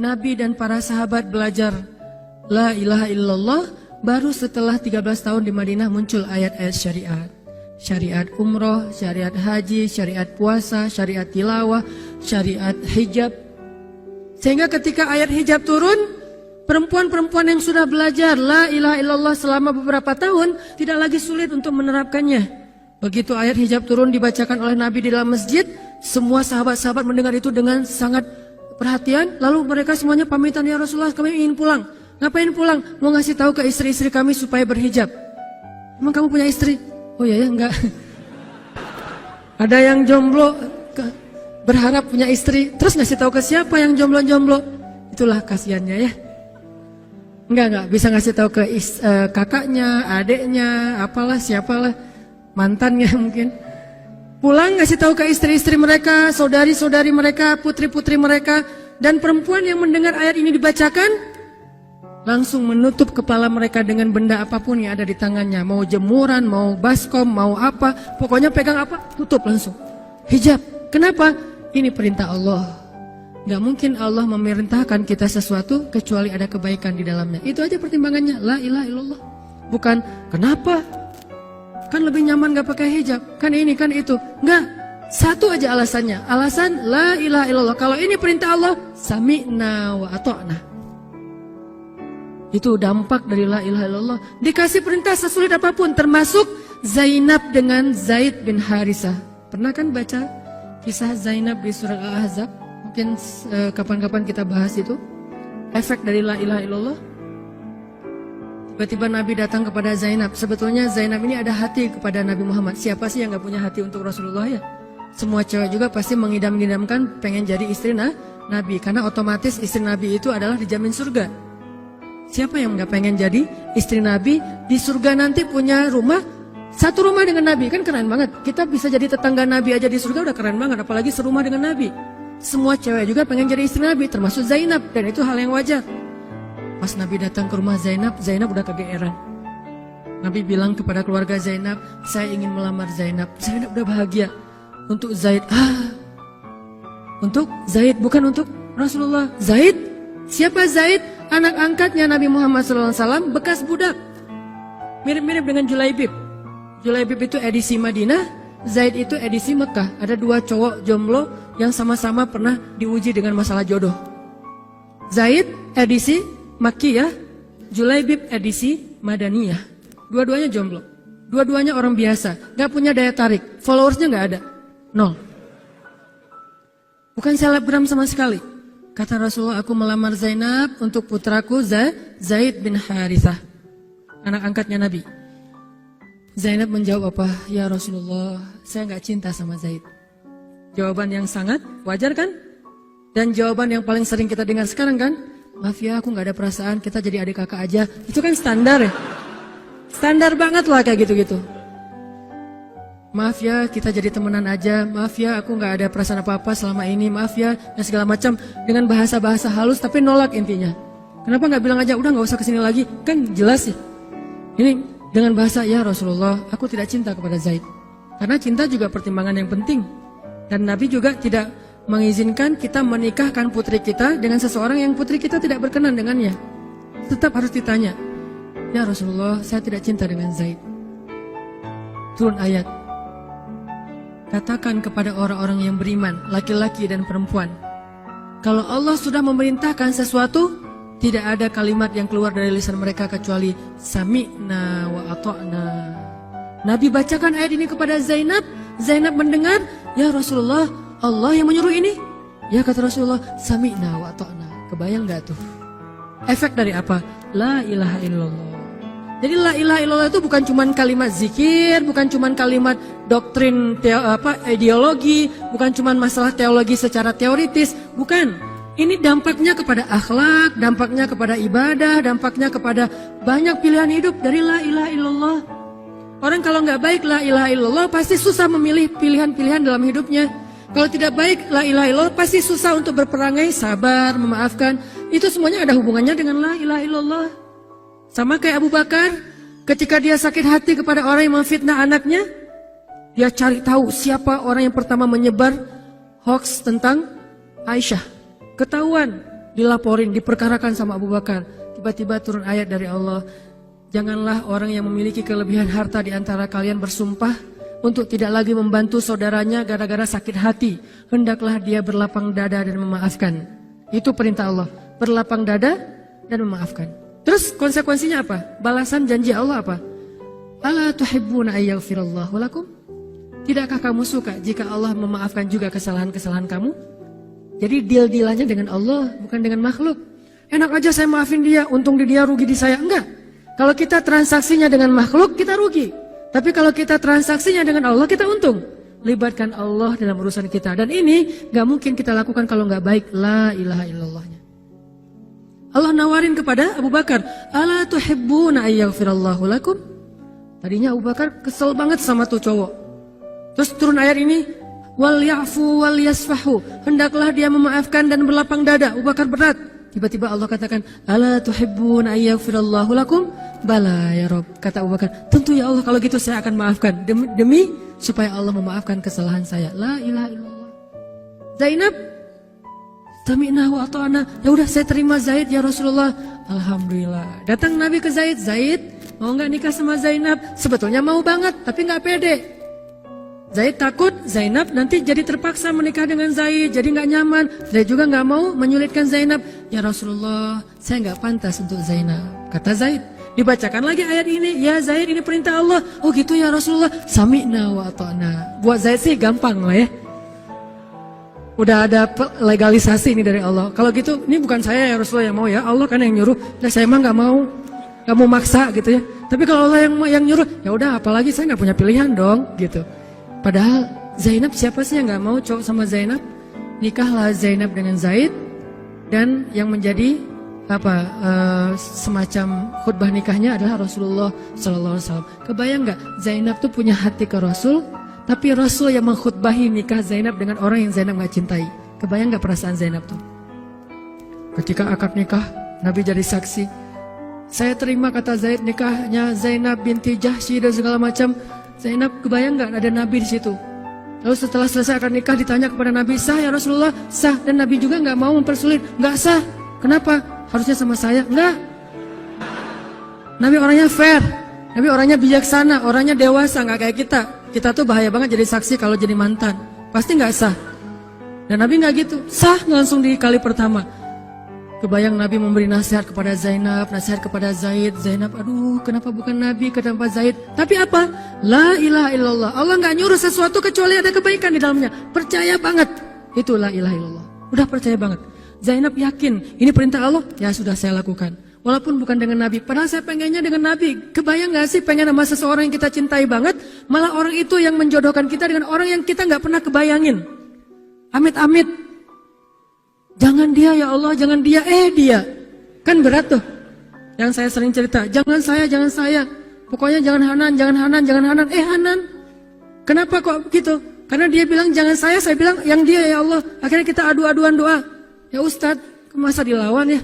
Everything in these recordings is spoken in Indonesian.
Nabi dan para sahabat belajar la ilaha illallah, baru setelah 13 tahun di Madinah muncul ayat-ayat syariat. Syariat umroh, syariat haji, syariat puasa, syariat tilawah, syariat hijab. Sehingga ketika ayat hijab turun, perempuan-perempuan yang sudah belajar la ilaha illallah selama beberapa tahun tidak lagi sulit untuk menerapkannya. Begitu ayat hijab turun dibacakan oleh Nabi di dalam masjid, semua sahabat-sahabat mendengar itu dengan sangat perhatian. Lalu mereka semuanya pamitan, ya Rasulullah kami ingin pulang. Ngapain pulang? Mau ngasih tahu ke istri-istri kami supaya berhijab. Emang kamu punya istri? Oh ya enggak. Ada yang jomblo berharap punya istri, terus ngasih tahu ke siapa yang jomblo-jomblo? Itulah kasihannya ya. Enggak bisa ngasih tahu ke kakaknya, adeknya, apalah siapalah, mantannya mungkin. Pulang ngasih tahu ke istri-istri mereka, saudari-saudari mereka, putri-putri mereka, dan perempuan yang mendengar ayat ini dibacakan langsung menutup kepala mereka dengan benda apapun yang ada di tangannya. Mau jemuran, mau baskom, mau apa, pokoknya pegang apa, tutup langsung. Hijab. Kenapa? Ini perintah Allah. Gak mungkin Allah memerintahkan kita sesuatu kecuali ada kebaikan di dalamnya. Itu aja pertimbangannya. La ilaha illallah. Bukan kenapa? Kan lebih nyaman gak pakai hijab. Kan ini, kan itu. Enggak. Satu aja alasannya. Alasan la ilaha illallah. Kalau ini perintah Allah, sami'na wa ata'na. Itu dampak dari la ilaha illallah. Dikasih perintah sesulit apapun, termasuk Zainab dengan Zaid bin Harisah. Pernah kan baca kisah Zainab di surat Al-Ahzab? Mungkin kapan-kapan kita bahas itu. Efek dari la ilaha illallah. Tiba-tiba Nabi datang kepada Zainab. Sebetulnya Zainab ini ada hati kepada Nabi Muhammad. Siapa sih yang gak punya hati untuk Rasulullah ya? Semua cewek juga pasti mengidam-idamkan pengen jadi istri Nabi. Karena otomatis istri Nabi itu adalah dijamin surga. Siapa yang gak pengen jadi istri Nabi? Di surga nanti punya rumah, satu rumah dengan Nabi. Kan keren banget. Kita bisa jadi tetangga Nabi aja di surga udah keren banget. Apalagi serumah dengan Nabi. Semua cewek juga pengen jadi istri Nabi, termasuk Zainab. Dan itu hal yang wajar. Pas Nabi datang ke rumah Zainab, Zainab udah kegeeran. Nabi bilang kepada keluarga Zainab, saya ingin melamar Zainab. Zainab udah bahagia. Untuk Zaid, untuk Zaid, bukan untuk Rasulullah. Zaid? Siapa Zaid? Anak angkatnya Nabi Muhammad SAW, bekas budak. Mirip-mirip dengan Julaibib. Julaibib itu edisi Madinah, Zaid itu edisi Mekah. Ada dua cowok jomblo yang sama-sama pernah diuji dengan masalah jodoh. Zaid edisi Makkiyah, Julaibib edisi Madaniyah. Dua-duanya jomblo. Dua-duanya orang biasa, gak punya daya tarik. Followersnya gak ada, 0. Bukan selebgram sama sekali. Kata Rasulullah, aku melamar Zainab untuk putraku Zaid bin Harithah, anak angkatnya Nabi. Zainab menjawab apa? Ya Rasulullah, saya gak cinta sama Zaid. Jawaban yang sangat wajar kan? Dan jawaban yang paling sering kita dengar sekarang kan? Maaf ya, aku gak ada perasaan, kita jadi adik kakak aja. Itu kan standar ya? Standar banget lah kayak gitu-gitu. Maaf ya, kita jadi temenan aja. Maaf ya, aku gak ada perasaan apa-apa selama ini. Maaf ya, dan segala macam. Dengan bahasa-bahasa halus tapi nolak intinya. Kenapa gak bilang aja, udah gak usah kesini lagi? Kan jelas sih. Ini dengan bahasa, ya Rasulullah, aku tidak cinta kepada Zaid. Karena cinta juga pertimbangan yang penting. Dan Nabi juga tidak mengizinkan kita menikahkan putri kita dengan seseorang yang putri kita tidak berkenan dengannya. Tetap harus ditanya, ya Rasulullah, saya tidak cinta dengan Zaid. Turun ayat. Katakan kepada orang-orang yang beriman, laki-laki dan perempuan, kalau Allah sudah memerintahkan sesuatu, tidak ada kalimat yang keluar dari lisan mereka kecuali sami'na wa ata'na. Nabi bacakan ayat ini kepada Zainab. Zainab mendengar, ya Rasulullah, Allah yang menyuruh ini. Ya kata Rasulullah, sami'na wa ata'na. Kebayang gak tuh? Efek dari apa? La ilaha illallah. Jadi la ilaha illallah itu bukan cuma kalimat zikir, bukan cuma kalimat doktrin ideologi, bukan cuma masalah teologi secara teoritis, bukan. Ini dampaknya kepada akhlak, dampaknya kepada ibadah, dampaknya kepada banyak pilihan hidup dari la ilaha illallah. Orang kalau nggak baik la ilaha illallah pasti susah memilih pilihan-pilihan dalam hidupnya. Kalau tidak baik la ilaha illallah pasti susah untuk berperangai, sabar, memaafkan. Itu semuanya ada hubungannya dengan la ilaha illallah. Sama kayak Abu Bakar, ketika dia sakit hati kepada orang yang memfitnah anaknya, dia cari tahu siapa orang yang pertama menyebar hoax tentang Aisyah. Ketahuan, dilaporin, diperkarakan sama Abu Bakar. Tiba-tiba turun ayat dari Allah, janganlah orang yang memiliki kelebihan harta di antara kalian bersumpah untuk tidak lagi membantu saudaranya gara-gara sakit hati. Hendaklah dia berlapang dada dan memaafkan. Itu perintah Allah, berlapang dada dan memaafkan. Terus konsekuensinya apa? Balasan janji Allah apa? Ala tuhibbuna ayyaghfirallahu lakum? Tidakkah kamu suka jika Allah memaafkan juga kesalahan-kesalahan kamu? Jadi deal-dealannya dengan Allah, bukan dengan makhluk. Enak aja saya maafin dia, untung di dia, rugi di saya. Enggak. Kalau kita transaksinya dengan makhluk, kita rugi. Tapi kalau kita transaksinya dengan Allah, kita untung. Libatkan Allah dalam urusan kita. Dan ini gak mungkin kita lakukan kalau gak baik. La ilaha illallahnya. Allah nawarin kepada Abu Bakar, ala tuhibbuna ayyaghfirallahu lakum? Tadinya Abu Bakar kesel banget sama tuh cowok. Terus turun ayat ini, wal ya'fu wal yasfahu. Hendaklah dia memaafkan dan berlapang dada. Abu Bakar berat. Tiba-tiba Allah katakan, ala tuhibbuna ayyaghfirallahu lakum? Bala ya Rob, kata Abu Bakar, tentu ya Allah, kalau gitu saya akan maafkan demi supaya Allah memaafkan kesalahan saya. La ilaha illallah. Zainab, sami'na wa ata'na. Ya udah saya terima Zaid ya Rasulullah. Alhamdulillah. Datang Nabi ke Zaid, Zaid mau nggak nikah sama Zainab? Sebetulnya mau banget, tapi nggak pede. Zaid takut Zainab nanti jadi terpaksa menikah dengan Zaid, jadi nggak nyaman. Zaid juga nggak mau menyulitkan Zainab. Ya Rasulullah, saya nggak pantas untuk Zainab. Kata Zaid. Dibacakan lagi ayat ini, ya Zaid ini perintah Allah. Oh gitu ya Rasulullah, sami'na wa ata'na. Buat Zaid sih gampang lah ya. Udah ada legalisasi ini dari Allah. Kalau gitu, ini bukan saya ya Rasulullah yang mau ya, Allah kan yang nyuruh. Nah, saya emang nggak mau maksa gitu ya. Tapi kalau Allah yang nyuruh, ya udah, apalagi saya nggak punya pilihan dong gitu. Padahal Zainab, siapa sih yang nggak mau cowok sama Zainab? Nikahlah Zainab dengan Zaid, dan yang menjadi semacam khutbah nikahnya adalah Rasulullah Sallallahu Alaihi Wasallam. Kebayang nggak Zainab tuh punya hati ke Rasul, tapi Rasul yang mengkhutbahi nikah Zainab dengan orang yang Zainab nggak cintai. Kebayang nggak perasaan Zainab tuh? Ketika akad nikah, Nabi jadi saksi. Saya terima, kata Zaid, nikahnya Zainab binti Jahsy dan segala macam. Zainab, kebayang nggak ada Nabi di situ? Lalu setelah selesai akad nikah ditanya kepada Nabi, sah ya Rasulullah? Sah. Dan Nabi juga nggak mau mempersulit. Nggak sah. Kenapa? Harusnya sama saya. Enggak. Nabi orangnya fair. Nabi orangnya bijaksana. Orangnya dewasa. Nggak kayak kita. Kita tuh bahaya banget jadi saksi kalau jadi mantan. Pasti nggak sah. Dan Nabi nggak gitu. Sah langsung di kali pertama. Kebayang Nabi memberi nasihat kepada Zainab, nasihat kepada Zaid. Zainab, aduh kenapa bukan Nabi, kenapa Zaid? Tapi apa? La ilaha illallah. Allah nggak nyuruh sesuatu kecuali ada kebaikan di dalamnya. Percaya banget. Itu la ilaha illallah. Udah percaya banget. Zainab yakin, ini perintah Allah, ya sudah saya lakukan. Walaupun bukan dengan Nabi, padahal saya pengennya dengan Nabi. Kebayang gak sih pengen sama seseorang yang kita cintai banget, malah orang itu yang menjodohkan kita dengan orang yang kita gak pernah kebayangin. Amit-amit. Jangan dia ya Allah, jangan dia, dia. Kan berat tuh. Yang saya sering cerita, jangan saya. Pokoknya jangan Hanan, Hanan. Kenapa kok begitu? Karena dia bilang jangan saya bilang yang dia ya Allah. Akhirnya kita adu-aduan doa. Ya Ustadz, masa dilawan ya?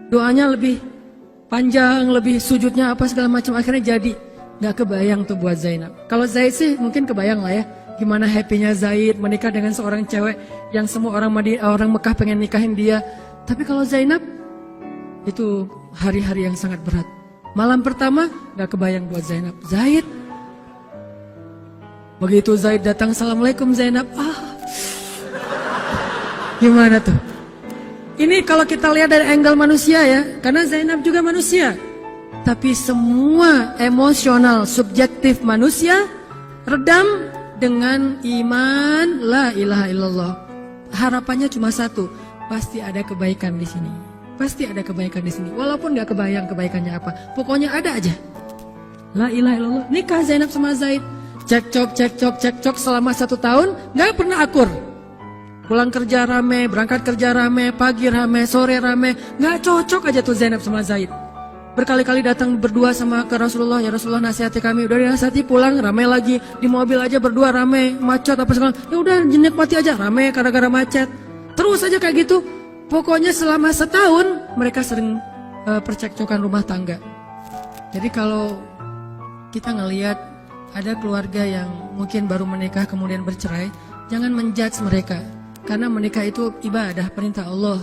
Doanya lebih panjang, lebih sujudnya apa segala macam. Akhirnya jadi. Gak kebayang tuh buat Zainab. Kalau Zaid sih mungkin kebayang lah ya. Gimana happynya Zaid menikah dengan seorang cewek yang semua orang Mekah pengen nikahin dia. Tapi kalau Zainab, itu hari-hari yang sangat berat. Malam pertama gak kebayang buat Zainab. Zaid. Begitu Zaid datang, Assalamualaikum Zainab. Gimana tuh? Ini kalau kita lihat dari angle manusia ya, karena Zainab juga manusia. Tapi semua emosional, subjektif manusia redam dengan iman la ilaha illallah. Harapannya cuma satu, pasti ada kebaikan di sini. Pasti ada kebaikan di sini. Walaupun gak kebayang kebaikannya apa, pokoknya ada aja. La ilaha illallah. Nikah Zainab sama Zaid. Cekcok selama 1 tahun, gak pernah akur. Pulang kerja rame, berangkat kerja rame, pagi rame, sore rame. Gak cocok aja tuh Zainab sama Zaid. Berkali-kali datang berdua sama ke Rasulullah. Ya Rasulullah nasihati kami. Udah dinasihati pulang rame lagi. Di mobil aja berdua rame, macet apa segala. Ya udah nikmati aja rame gara-gara macet. Terus aja kayak gitu. Pokoknya selama 1 tahun mereka sering percekcokan rumah tangga. Jadi kalau kita ngelihat ada keluarga yang mungkin baru menikah kemudian bercerai, jangan menjudge mereka. Karena menikah itu ibadah, perintah Allah.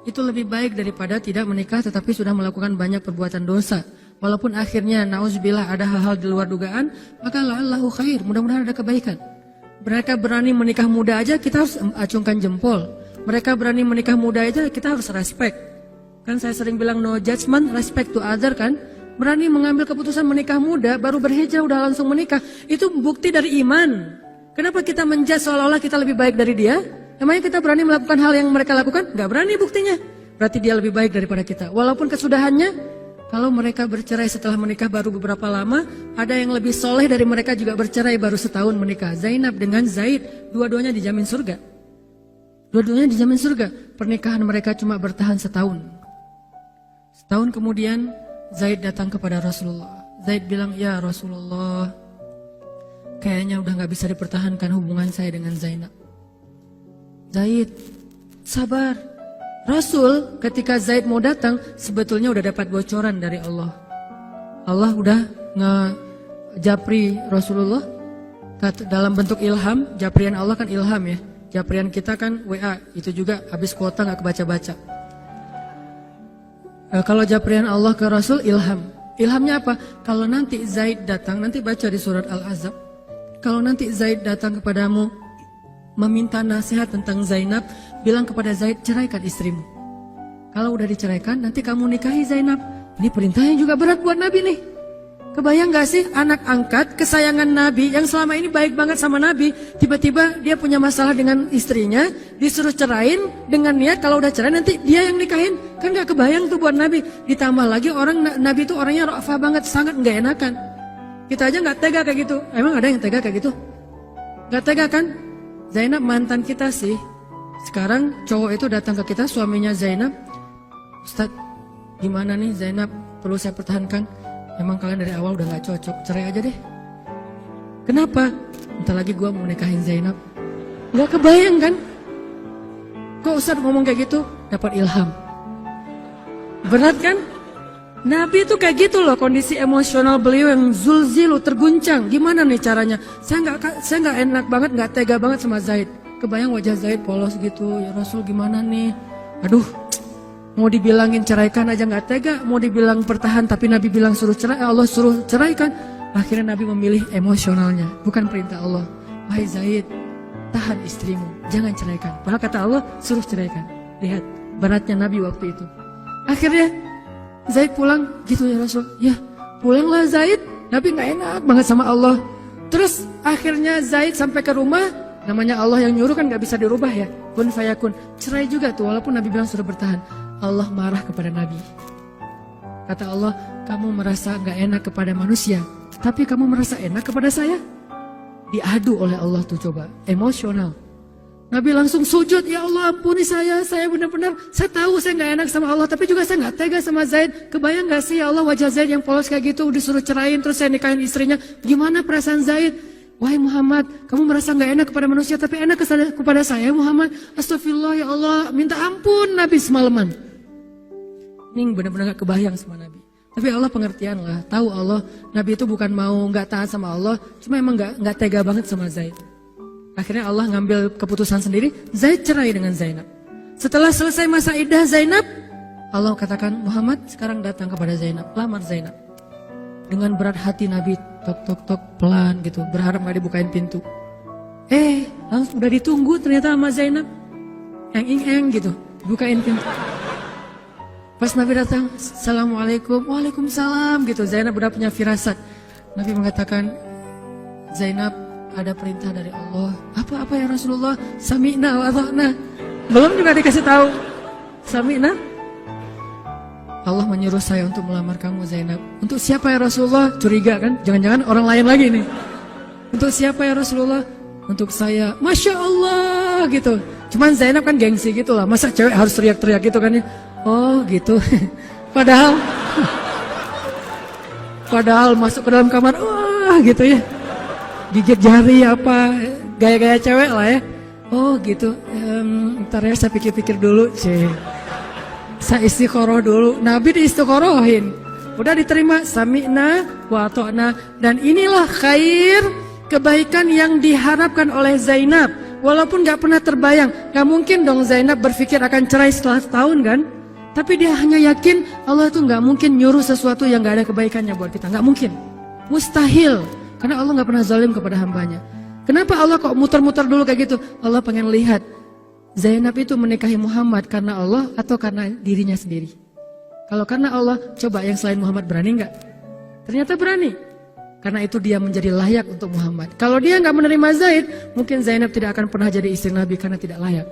itu lebih baik daripada tidak menikah tetapi sudah melakukan banyak perbuatan dosa. Walaupun akhirnya nauzubillah ada hal-hal di luar dugaan, maka la'allahu khair, mudah-mudahan ada kebaikan. Mereka berani menikah muda aja kita harus acungkan jempol. Mereka berani menikah muda aja kita harus respect. Kan saya sering bilang no judgment, respect to other kan. Berani mengambil keputusan menikah muda, baru berhijrah udah langsung menikah. Itu bukti dari iman. Kenapa kita menjudge seolah-olah kita lebih baik dari dia? Emangnya kita berani melakukan hal yang mereka lakukan? Gak berani buktinya. Berarti dia lebih baik daripada kita. Walaupun kesudahannya, kalau mereka bercerai setelah menikah baru beberapa lama, ada yang lebih soleh dari mereka juga bercerai baru setahun menikah. Zainab dengan Zaid, dua-duanya dijamin surga. Dua-duanya dijamin surga. Pernikahan mereka cuma bertahan setahun. Setahun kemudian, Zaid datang kepada Rasulullah. Zaid bilang, ya Rasulullah, kayaknya udah gak bisa dipertahankan hubungan saya dengan Zainab. Zaid, sabar. Rasul ketika Zaid mau datang sebetulnya udah dapat bocoran dari Allah. Allah udah ngejapri Rasulullah dalam bentuk ilham. Japrian Allah kan ilham ya. Japrian kita kan WA, itu juga habis kuota gak kebaca-baca. Kalau japrian Allah ke Rasul ilham. Ilhamnya apa? Kalau nanti Zaid datang, nanti baca di surat Al-Ahzab. Kalau nanti Zaid datang kepadamu meminta nasihat tentang Zainab, bilang kepada Zaid, ceraikan istrimu. Kalau udah diceraikan, nanti kamu nikahi Zainab. Ini perintahnya juga berat buat Nabi nih. Kebayang gak sih anak angkat kesayangan Nabi yang selama ini baik banget sama Nabi, tiba-tiba dia punya masalah dengan istrinya, disuruh cerain dengan niat kalau udah cerai nanti dia yang nikahin. Kan gak kebayang tuh buat Nabi. Ditambah lagi Nabi itu orangnya ra'afah banget, sangat gak enakan. Kita aja gak tega kayak gitu. Emang ada yang tega kayak gitu? Gak tega kan? Zainab mantan kita sih. Sekarang cowok itu datang ke kita, suaminya Zainab. Ustadz, gimana nih Zainab? Perlu saya pertahankan? Emang kalian dari awal udah gak cocok, cerai aja deh. Kenapa? Bentar lagi gue mau nikahin Zainab. Gak kebayang kan? Kok Ustadz ngomong kayak gitu? Dapat ilham. Berat kan? Nabi itu kayak gitu loh, kondisi emosional beliau yang zulzilu, terguncang. Gimana nih caranya? Saya nggak enak banget, nggak tega banget sama Zaid. Kebayang wajah Zaid polos gitu. Ya Rasul gimana nih? Aduh, mau dibilangin ceraikan aja nggak tega. Mau dibilang pertahan tapi Nabi bilang suruh cerai, Allah suruh ceraikan. Akhirnya Nabi memilih emosionalnya, bukan perintah Allah. Wahai Zaid, tahan istrimu, jangan ceraikan. Padahal kata Allah suruh ceraikan. Lihat beratnya Nabi waktu itu. Akhirnya Zaid pulang, gitu ya Rasul. Ya, pulanglah Zaid. Nabi gak enak banget sama Allah. Terus akhirnya Zaid sampai ke rumah. Namanya Allah yang nyuruh kan gak bisa dirubah ya. Kun fayakun. Cerai juga tuh, walaupun Nabi bilang sudah bertahan. Allah marah kepada Nabi. Kata Allah, kamu merasa gak enak kepada manusia, tapi kamu merasa enak kepada saya. Diadu oleh Allah tuh coba, emosional. Nabi langsung sujud, ya Allah ampuni saya benar-benar, saya tahu saya gak enak sama Allah, tapi juga saya gak tega sama Zaid. Kebayang gak sih ya Allah wajah Zaid yang polos kayak gitu, disuruh cerain terus saya nikahin istrinya. Gimana perasaan Zaid? Wahai Muhammad, kamu merasa gak enak kepada manusia, tapi enak kepada saya Muhammad. Astagfirullah ya Allah, minta ampun Nabi semalaman. Ini benar-benar gak kebayang sama Nabi. Tapi Allah pengertian lah, tahu Allah, Nabi itu bukan mau gak taat sama Allah, cuma emang gak tega banget sama Zaid. Akhirnya Allah ngambil keputusan sendiri, Zaid cerai dengan Zainab. Setelah selesai masa iddah Zainab, Allah katakan, Muhammad sekarang datang kepada Zainab, lamar Zainab. Dengan berat hati Nabi, tok pelan gitu, berharap gak dibukain pintu. Langsung udah ditunggu ternyata sama Zainab. Eng gitu, bukain pintu. Pas Nabi datang, Assalamualaikum, Waalaikumsalam gitu. Zainab udah punya firasat. Nabi mengatakan, Zainab, ada perintah dari Allah. Apa ya Rasulullah? Sami'na wa ata'na. Belum juga dikasih tahu. Sami'na. Allah menyuruh saya untuk melamar kamu Zainab. Untuk siapa ya Rasulullah? Curiga kan? Jangan-jangan orang lain lagi nih. Untuk siapa ya Rasulullah? Untuk saya. Masya Allah gitu. Cuman Zainab kan gengsi gitu lah. Masa cewek harus teriak-teriak gitu kan ya? Oh gitu. Padahal masuk ke dalam kamar. Wah gitu ya. Gigit jari apa, gaya-gaya cewek lah ya. Oh gitu, ntar ya saya pikir-pikir dulu. Saya istiqoroh dulu. Nabi diistiqorohin. Udah diterima, sami'na wa ata'na. Dan inilah khair, kebaikan yang diharapkan oleh Zainab. Walaupun gak pernah terbayang, gak mungkin dong Zainab berpikir akan cerai setelah setahun kan? Tapi dia hanya yakin Allah tuh gak mungkin nyuruh sesuatu yang gak ada kebaikannya buat kita. Gak mungkin. Mustahil. Karena Allah gak pernah zalim kepada hambanya. Kenapa Allah kok muter-muter dulu kayak gitu? Allah pengen lihat Zainab itu menikahi Muhammad karena Allah atau karena dirinya sendiri. Kalau karena Allah, coba yang selain Muhammad berani gak? Ternyata berani. Karena itu dia menjadi layak untuk Muhammad. Kalau dia nggak menerima Zaid, mungkin Zainab tidak akan pernah jadi istri Nabi karena tidak layak.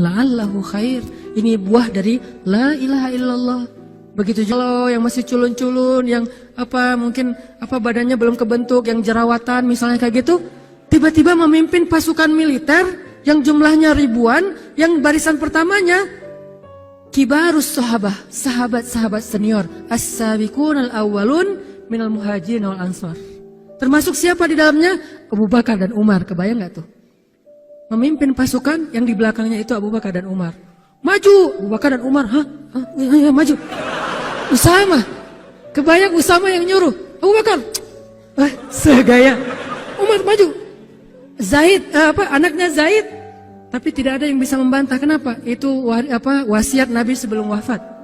La'allahu khair. Ini buah dari la ilaha illallah. Begitu juga kalau yang masih culun-culun, yang mungkin badannya belum kebentuk, yang jerawatan misalnya kayak gitu, tiba-tiba memimpin pasukan militer yang jumlahnya ribuan, yang barisan pertamanya kibarus sahabah, sahabat-sahabat senior, as-sabiqun al-awwalun minal muhajirin wal ansar. Termasuk siapa di dalamnya? Abu Bakar dan Umar. Kebayang gak tuh? Memimpin pasukan yang di belakangnya itu Abu Bakar dan Umar. Maju! Abu Bakar dan Umar. Ya, maju. Usama. Kebayang Usama yang nyuruh. Abu Bakar. Segaya. Umar maju. Zaid, anaknya Zaid. Tapi tidak ada yang bisa membantah. Kenapa? Itu wasiat Nabi sebelum wafat.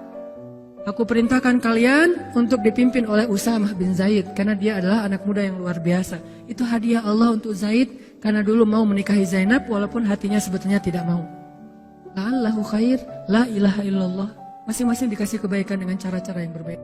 Aku perintahkan kalian untuk dipimpin oleh Usamah bin Zaid karena dia adalah anak muda yang luar biasa. Itu hadiah Allah untuk Zaid karena dulu mau menikahi Zainab walaupun hatinya sebetulnya tidak mau. La'allahu khair, la ilaha illallah. Masing-masing dikasih kebaikan dengan cara-cara yang berbeda.